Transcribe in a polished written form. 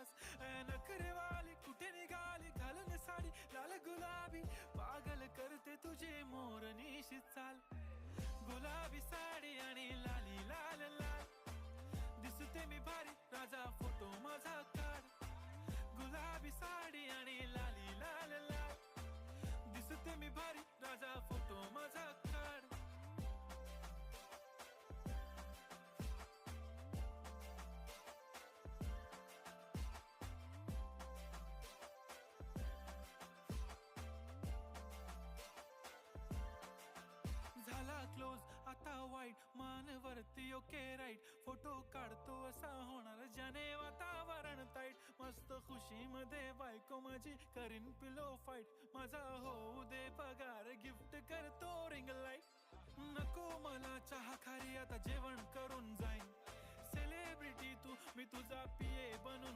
तास. नखरेवाली कुठे निघाली घालून साडी लाल गुलाबी, पागल करते तुझे मोरनीशी चाल. गुलाबी साडी आणि लाली लाल लाल, दिसते मी भारी राजा फोटो माझा काढ. गुलाबी साडी आणि लाली लाल लाल, दिसते मी भारी राजा फोटो माझा काढ. झाला क्लोज आता वाईट, मानवरती ओके राईट. फोटो काढतो असा होणार ज्याने वातावरण ताईट. मस्त खुशी मध्ये बायको माझी करीन पिलो फाईट. माझा होऊ दे पगार गिफ्ट करतो रिंग लाईट. नको मला चहा खारी आता जेवण करून जाईन. सेलिब्रिटी तू मी तुझा पिये बनून